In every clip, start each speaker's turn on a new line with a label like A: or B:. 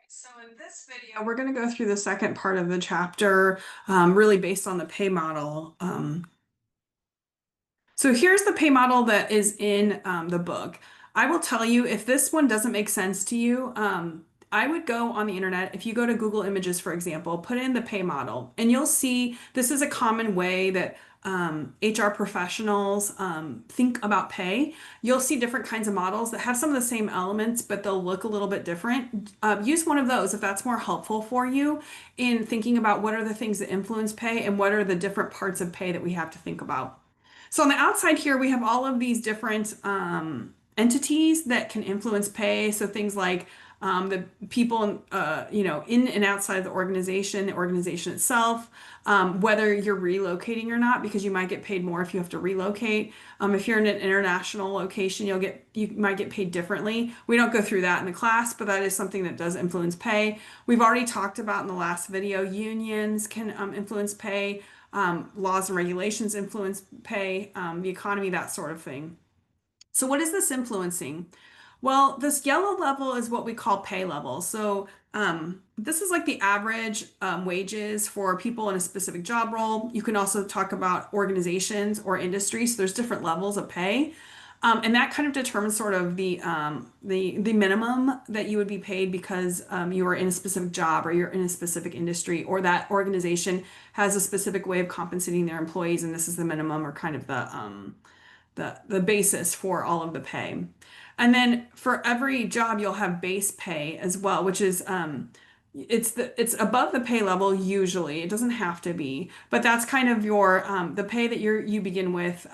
A: So in this video, we're going to go through the second part of the chapter, really based on the pay model. So here's the pay model that is in the book. I will tell you if this one doesn't make sense to you, I would go on the internet. If you go to Google Images, for example, put in the pay model, and you'll see this is a common way that HR professionals think about pay. You'll see different kinds of models that have some of the same elements, but they'll look a little bit different. Use one of those if that's more helpful for you in thinking about what are the things that influence pay and what are the different parts of pay that we have to think about. So on the outside here, we have all of these different entities that can influence pay. So things like the people, in and outside of the organization itself, whether you're relocating or not, because you might get paid more if you have to relocate. If you're in an international location, you might get paid differently. We don't go through that in the class, but that is something that does influence pay. We've already talked about in the last video, unions can influence pay. Laws and regulations influence pay, the economy, that sort of thing. So, what is this influencing? Well, this yellow level is what we call pay level. So, this is like the average wages for people in a specific job role. You can also talk about organizations or industries. So, there's different levels of pay. And that kind of determines sort of the minimum that you would be paid because you are in a specific job or you're in a specific industry or that organization has a specific way of compensating their employees, and this is the minimum or kind of the basis for all of the pay. And then for every job, you'll have base pay as well, which is it's above the pay level usually. It doesn't have to be, but that's kind of your the pay that you begin with,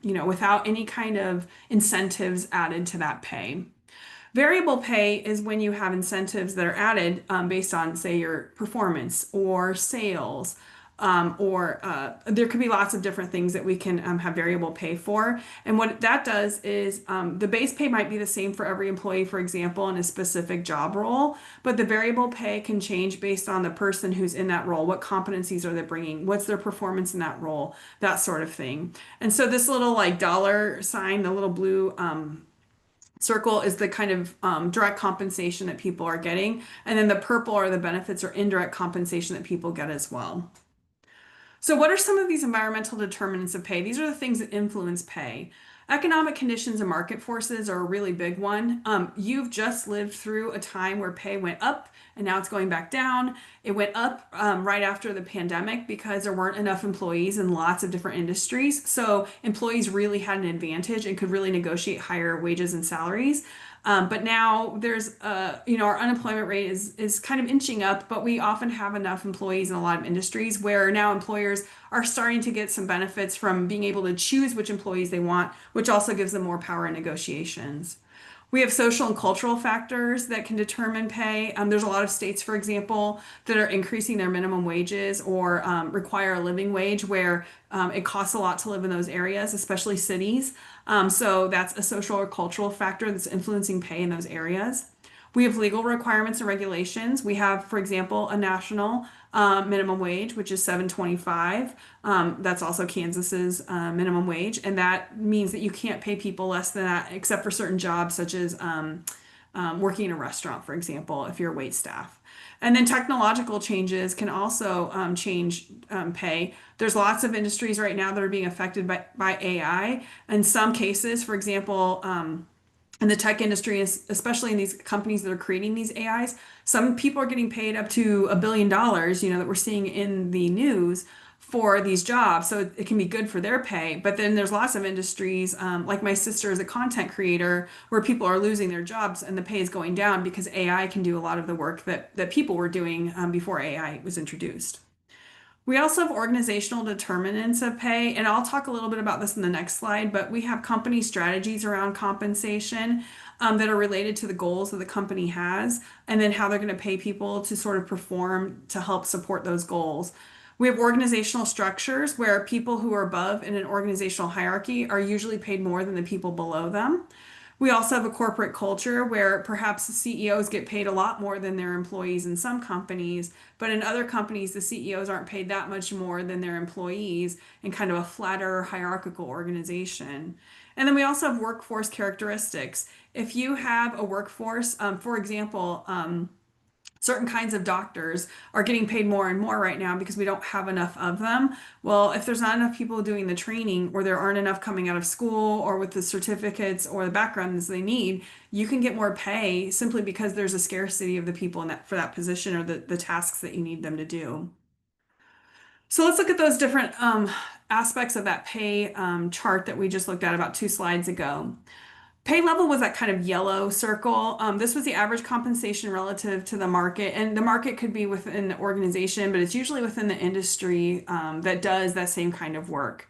A: without any kind of incentives added to that pay. Variable pay is when you have incentives that are added based on, say, your performance or sales, or there could be lots of different things that we can have variable pay for. And what that does is the base pay might be the same for every employee, for example, in a specific job role, but the variable pay can change based on the person who's in that role. What competencies are they bringing? What's their performance in that role? That sort of thing. And so this little like dollar sign, the little blue circle is the kind of direct compensation that people are getting. And then the purple are the benefits or indirect compensation that people get as well. So, what are some of these environmental determinants of pay? These are the things that influence pay. Economic conditions and market forces are a really big one. You've just lived through a time where pay went up and now it's going back down. It went up right after the pandemic because there weren't enough employees in lots of different industries. So, employees really had an advantage and could really negotiate higher wages and salaries. But now there's, our unemployment rate is kind of inching up, but we often have enough employees in a lot of industries where now employers are starting to get some benefits from being able to choose which employees they want, which also gives them more power in negotiations. We have social and cultural factors that can determine pay. There's a lot of states, for example, that are increasing their minimum wages or require a living wage where it costs a lot to live in those areas, especially cities. So that's a social or cultural factor that's influencing pay in those areas. We have legal requirements and regulations. We have, for example, a national minimum wage, which is 7.25. That's also Kansas's minimum wage, and that means that you can't pay people less than that, except for certain jobs, such as working in a restaurant, for example, if you're wait staff. And then technological changes can also change pay. There's lots of industries right now that are being affected by AI. In some cases, for example, in the tech industry, especially in these companies that are creating these AIs, some people are getting paid up to $1 billion, that we're seeing in the news for these jobs. So it can be good for their pay. But then there's lots of industries, like my sister is a content creator, where people are losing their jobs and the pay is going down because AI can do a lot of the work that people were doing before AI was introduced. We also have organizational determinants of pay, and I'll talk a little bit about this in the next slide, but we have company strategies around compensation that are related to the goals that the company has, and then how they're going to pay people to sort of perform to help support those goals. We have organizational structures where people who are above in an organizational hierarchy are usually paid more than the people below them. We also have a corporate culture where perhaps the CEOs get paid a lot more than their employees in some companies, but in other companies, the CEOs aren't paid that much more than their employees in kind of a flatter hierarchical organization. And then we also have workforce characteristics. If you have a workforce, for example, Certain kinds of doctors are getting paid more and more right now because we don't have enough of them. Well, if there's not enough people doing the training, or there aren't enough coming out of school or with the certificates or the backgrounds they need, you can get more pay simply because there's a scarcity of the people in that for that position, or the tasks that you need them to do. So let's look at those different aspects of that pay chart that we just looked at about 2 slides ago. Pay level was that kind of yellow circle. This was the average compensation relative to the market, and the market could be within the organization, but it's usually within the industry that does that same kind of work.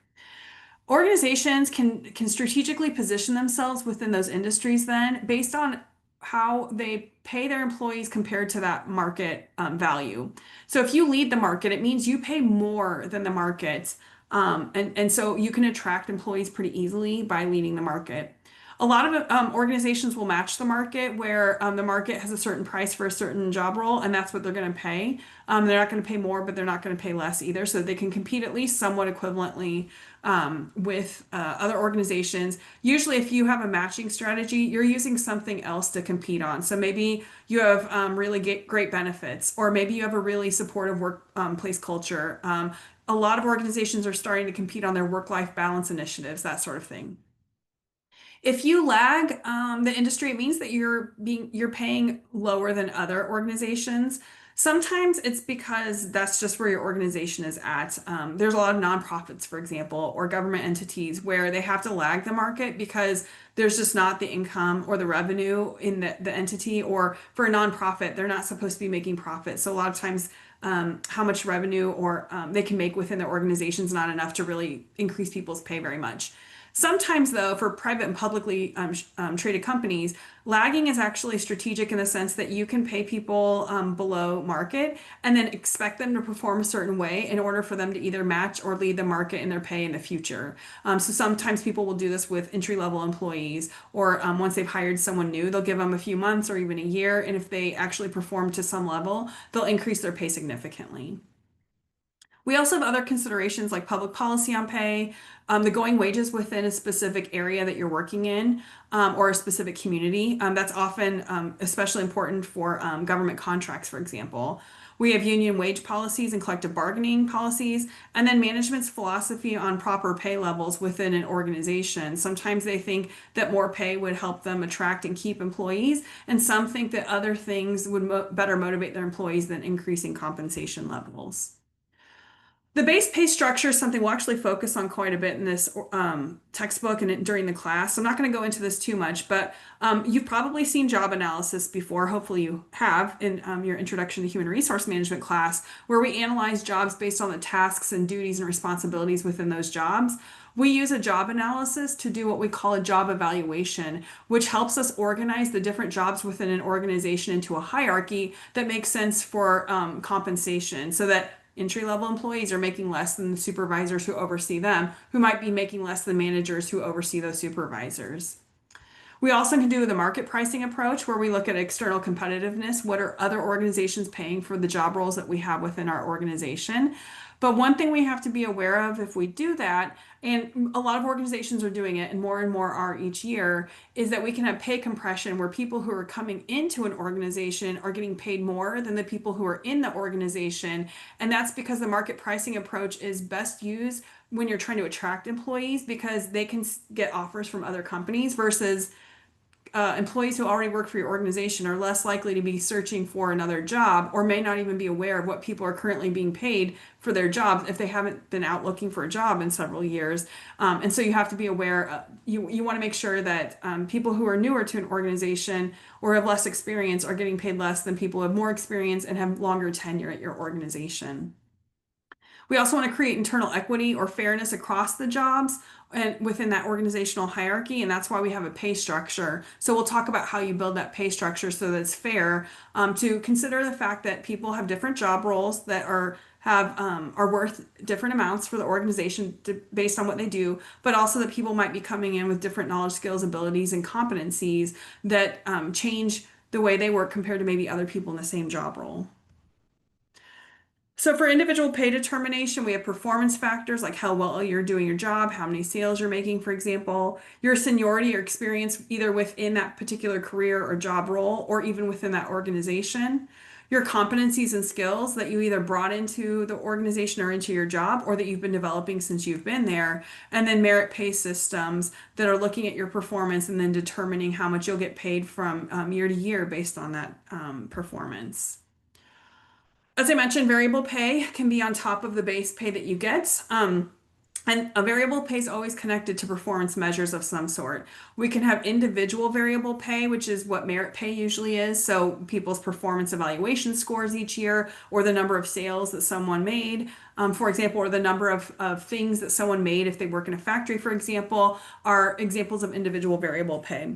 A: Organizations can strategically position themselves within those industries then based on how they pay their employees compared to that market value. So if you lead the market, it means you pay more than the market. And so you can attract employees pretty easily by leading the market. A lot of organizations will match the market where the market has a certain price for a certain job role, and that's what they're going to pay. They're not going to pay more, but they're not going to pay less either. So they can compete at least somewhat equivalently with other organizations. Usually, if you have a matching strategy, you're using something else to compete on. So maybe you have really great benefits, or maybe you have a really supportive workplace culture. A lot of organizations are starting to compete on their work-life balance initiatives, that sort of thing. If you lag the industry, it means that you're paying lower than other organizations. Sometimes it's because that's just where your organization is at. There's a lot of nonprofits, for example, or government entities where they have to lag the market because there's just not the income or the revenue in the entity, or for a nonprofit, they're not supposed to be making profit. So a lot of times, how much revenue or they can make within their organization is not enough to really increase people's pay very much. Sometimes, though, for private and publicly traded companies, lagging is actually strategic in the sense that you can pay people below market and then expect them to perform a certain way in order for them to either match or lead the market in their pay in the future. So sometimes people will do this with entry-level employees, or once they've hired someone new, they'll give them a few months or even a year, and if they actually perform to some level, they'll increase their pay significantly. We also have other considerations like public policy on pay, the going wages within a specific area that you're working in, or a specific community. That's often especially important for government contracts, for example. We have union wage policies and collective bargaining policies, and then management's philosophy on proper pay levels within an organization. Sometimes they think that more pay would help them attract and keep employees, and some think that other things would better motivate their employees than increasing compensation levels. The base pay structure is something we'll actually focus on quite a bit in this textbook and during the class. So I'm not going to go into this too much, but you've probably seen job analysis before. Hopefully you have in your Introduction to Human Resource Management class, where we analyze jobs based on the tasks and duties and responsibilities within those jobs. We use a job analysis to do what we call a job evaluation, which helps us organize the different jobs within an organization into a hierarchy that makes sense for compensation, so that entry-level employees are making less than the supervisors who oversee them, who might be making less than managers who oversee those supervisors. We also can do the market pricing approach, where we look at external competitiveness. What are other organizations paying for the job roles that we have within our organization? But one thing we have to be aware of if we do that, and a lot of organizations are doing it and more are each year, is that we can have pay compression where people who are coming into an organization are getting paid more than the people who are in the organization. And that's because the market pricing approach is best used when you're trying to attract employees, because they can get offers from other companies versus employees who already work for your organization are less likely to be searching for another job, or may not even be aware of what people are currently being paid for their jobs if they haven't been out looking for a job in several years. And so you have to be aware, you want to make sure that people who are newer to an organization or have less experience are getting paid less than people who have more experience and have longer tenure at your organization. We also want to create internal equity or fairness across the jobs and within that organizational hierarchy, and that's why we have a pay structure. So we'll talk about how you build that pay structure so that it's fair, to consider the fact that people have different job roles that are worth different amounts for the organization based on what they do, but also that people might be coming in with different knowledge, skills, abilities, and competencies that change the way they work compared to maybe other people in the same job role. So for individual pay determination, we have performance factors like how well you're doing your job, how many sales you're making, for example, your seniority or experience either within that particular career or job role, or even within that organization, your competencies and skills that you either brought into the organization or into your job or that you've been developing since you've been there, and then merit pay systems that are looking at your performance and then determining how much you'll get paid from year to year based on that performance. As I mentioned, variable pay can be on top of the base pay that you get. And a variable pay is always connected to performance measures of some sort. We can have individual variable pay, which is what merit pay usually is. So people's performance evaluation scores each year, or the number of sales that someone made, for example, or the number of things that someone made if they work in a factory, for example, are examples of individual variable pay.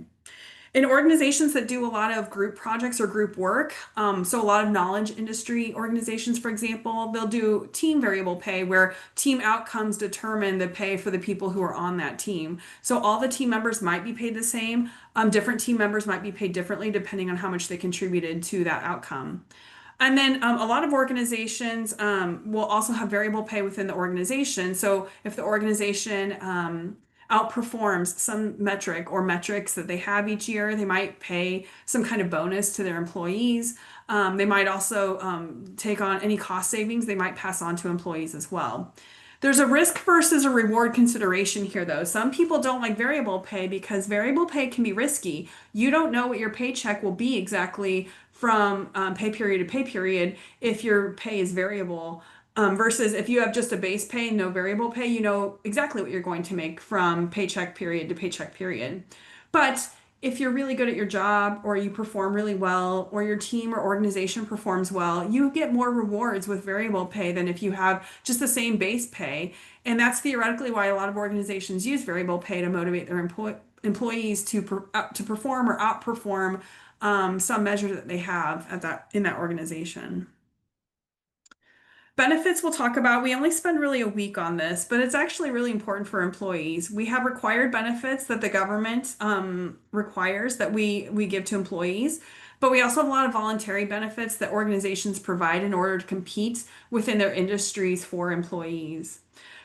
A: In organizations that do a lot of group projects or group work, so a lot of knowledge industry organizations, for example, they'll do team variable pay where team outcomes determine the pay for the people who are on that team. So all the team members might be paid the same. Different team members might be paid differently depending on how much they contributed to that outcome. And then a lot of organizations will also have variable pay within the organization. So if the organization outperforms some metric or metrics that they have each year, they might pay some kind of bonus to their employees. They might also take on any cost savings they might pass on to employees as well. There's a risk versus a reward consideration here, though. Some people don't like variable pay because variable pay can be risky. You don't know what your paycheck will be exactly from pay period to pay period if your pay is variable. Versus if you have just a base pay and no variable pay, you know exactly what you're going to make from paycheck period to paycheck period. But if you're really good at your job or you perform really well or your team or organization performs well, you get more rewards with variable pay than if you have just the same base pay. And that's theoretically why a lot of organizations use variable pay to motivate their employees to perform or outperform some measure that they have at that in that organization. Benefits we'll talk about. We only spend really a week on this, but it's actually really important for employees. We have required benefits that the government requires that we give to employees, but we also have a lot of voluntary benefits that organizations provide in order to compete within their industries for employees.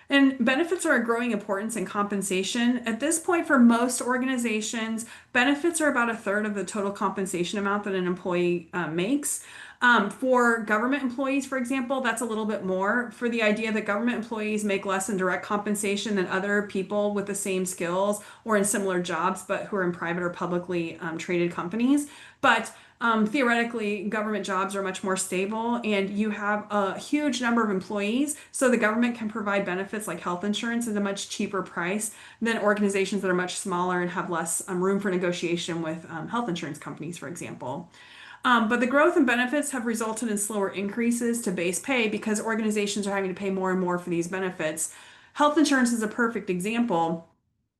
A: And benefits are a growing importance in compensation. At this point, for most organizations, benefits are about a third of the total compensation amount that an employee makes. For government employees, for example, that's a little bit more for the idea that government employees make less in direct compensation than other people with the same skills or in similar jobs, but who are in private or publicly traded companies. But theoretically, government jobs are much more stable, and you have a huge number of employees, so the government can provide benefits like health insurance at a much cheaper price than organizations that are much smaller and have less room for negotiation with health insurance companies, for example. But the growth in benefits have resulted in slower increases to base pay because organizations are having to pay more and more for these benefits. Health insurance is a perfect example.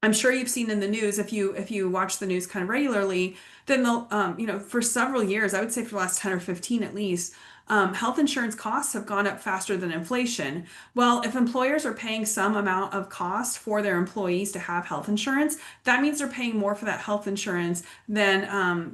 A: I'm sure you've seen in the news if you watch the news kind of regularly, then they'll for several years, I would say for the last 10 or 15 at least, health insurance costs have gone up faster than inflation. Well, if employers are paying some amount of cost for their employees to have health insurance, that means they're paying more for that health insurance than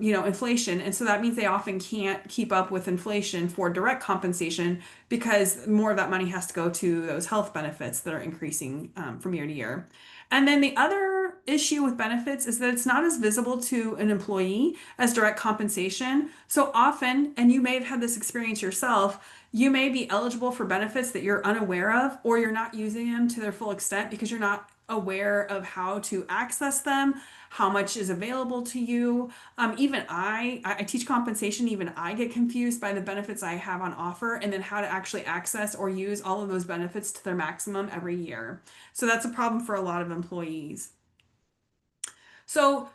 A: inflation. And so that means they often can't keep up with inflation for direct compensation because more of that money has to go to those health benefits that are increasing from year to year. And then the other issue with benefits is that it's not as visible to an employee as direct compensation. So often, and you may have had this experience yourself, you may be eligible for benefits that you're unaware of, or you're not using them to their full extent because you're not aware of how to access them, how much is available to you. Even I teach compensation, even I get confused by the benefits I have on offer and then how to actually access or use all of those benefits to their maximum every year. So that's a problem for a lot of employees. So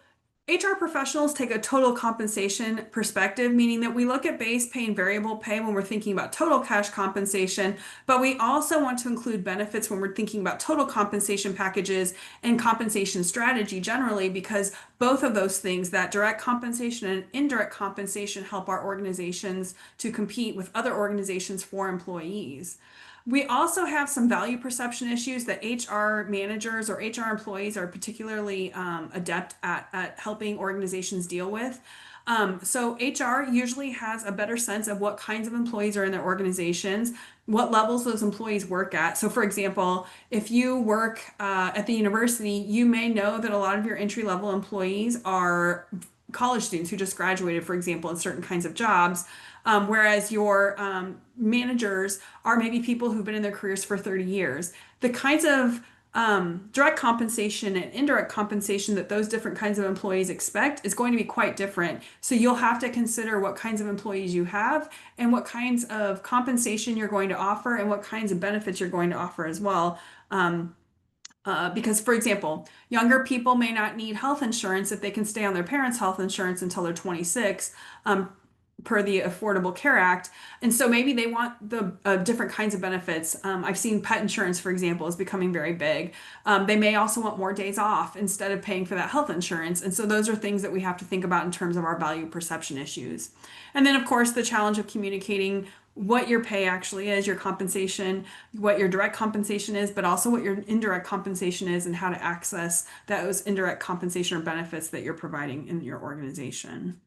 A: HR professionals take a total compensation perspective, meaning that we look at base pay and variable pay when we're thinking about total cash compensation, but we also want to include benefits when we're thinking about total compensation packages and compensation strategy generally, because both of those things, that direct compensation and indirect compensation, help our organizations to compete with other organizations for employees. We also have some value perception issues that HR managers or HR employees are particularly adept at helping organizations deal with. So HR usually has a better sense of what kinds of employees are in their organizations, what levels those employees work at. So for example, if you work at the university, you may know that a lot of your entry level employees are college students who just graduated, for example, in certain kinds of jobs. Whereas your managers are maybe people who've been in their careers for 30 years. The kinds of direct compensation and indirect compensation that those different kinds of employees expect is going to be quite different. So you'll have to consider what kinds of employees you have and what kinds of compensation you're going to offer and what kinds of benefits you're going to offer as well. Because, for example, younger people may not need health insurance if they can stay on their parents' health insurance until they're 26, per the Affordable Care Act. And so maybe they want the different kinds of benefits. I've seen pet insurance, for example, is becoming very big. They may also want more days off instead of paying for that health insurance. And so those are things that we have to think about in terms of our value perception issues. And then, of course, the challenge of communicating what your pay actually is, your compensation, what your direct compensation is, but also what your indirect compensation is and how to access those indirect compensation or benefits that you're providing in your organization.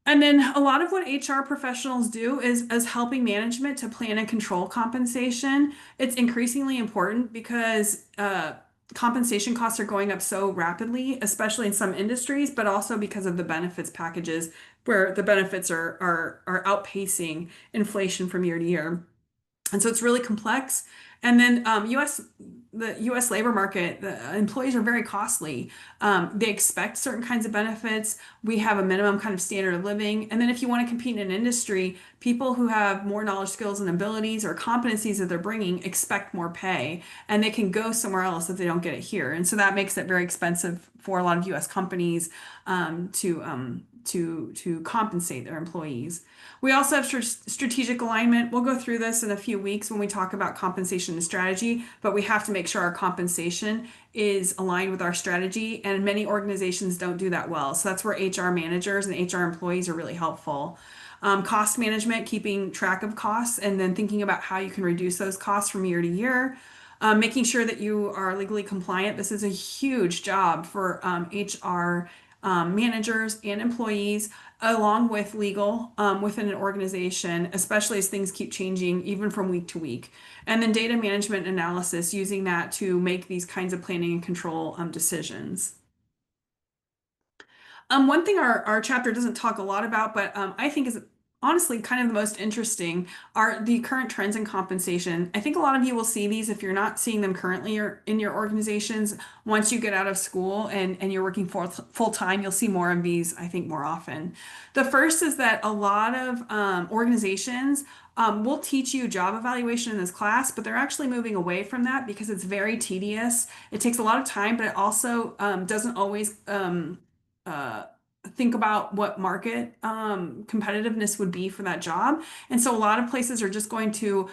A: And then a lot of what HR professionals do is helping management to plan and control compensation. It's increasingly important because compensation costs are going up so rapidly, especially in some industries, but also because of the benefits packages where the benefits are outpacing inflation from year to year. And so it's really complex. And then the U.S. labor market, the employees are very costly. They expect certain kinds of benefits. We have a minimum kind of standard of living. And then if you want to compete in an industry, people who have more knowledge, skills, and abilities or competencies that they're bringing expect more pay, and they can go somewhere else if they don't get it here. And so that makes it very expensive for a lot of U.S. companies to compensate their employees. We also have strategic alignment. We'll go through this in a few weeks when we talk about compensation and strategy, but we have to make sure our compensation is aligned with our strategy, and many organizations don't do that well. So that's where HR managers and HR employees are really helpful. Cost management, keeping track of costs, and then thinking about how you can reduce those costs from year to year. Making sure that you are legally compliant. This is a huge job for HR managers and employees, along with legal within an organization, especially as things keep changing, even from week to week. And then data management analysis, using that to make these kinds of planning and control decisions. One thing our chapter doesn't talk a lot about, but I think is honestly kind of the most interesting, are the current trends in compensation. I think a lot of you will see these if you're not seeing them currently or in your organizations. Once you get out of school and you're working full time, you'll see more of these, I think, more often. The first is that a lot of organizations will teach you job evaluation in this class, but they're actually moving away from that because it's very tedious. It takes a lot of time, but it also doesn't always uh, think about what market competitiveness would be for that job. And so a lot of places are just going to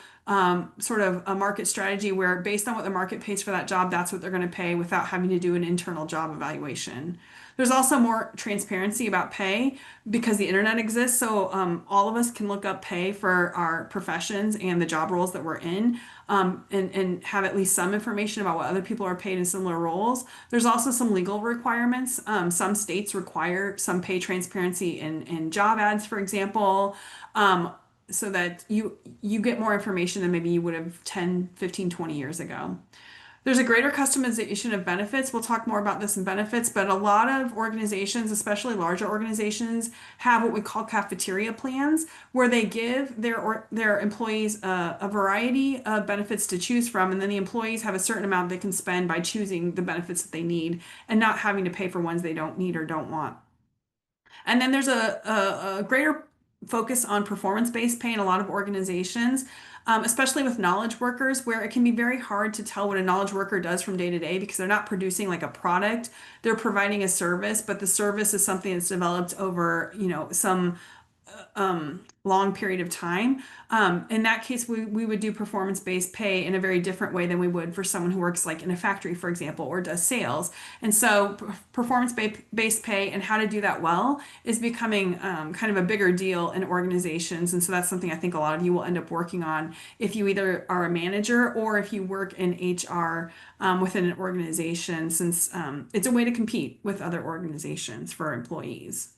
A: sort of a market strategy where based on what the market pays for that job, that's what they're going to pay without having to do an internal job evaluation. There's also more transparency about pay because the internet exists. So all of us can look up pay for our professions and the job roles that we're in, and have at least some information about what other people are paid in similar roles. There's also some legal requirements. Some states require some pay transparency in job ads, for example, so that you get more information than maybe you would have 10, 15, 20 years ago. There's a greater customization of benefits. We'll talk more about this in benefits, but a lot of organizations, especially larger organizations, have what we call cafeteria plans, where they give their employees a variety of benefits to choose from, and then the employees have a certain amount they can spend by choosing the benefits that they need and not having to pay for ones they don't need or don't want. And then there's a greater focus on performance-based pay in a lot of organizations, especially with knowledge workers, where it can be very hard to tell what a knowledge worker does from day to day because they're not producing like a product. They're providing a service, but the service is something that's developed over, some long period of time. In that case, we would do performance-based pay in a very different way than we would for someone who works like in a factory, for example, or does sales. And so performance-based pay and how to do that well is becoming kind of a bigger deal in organizations. And so that's something I think a lot of you will end up working on if you either are a manager or if you work in HR within an organization, since it's a way to compete with other organizations for employees.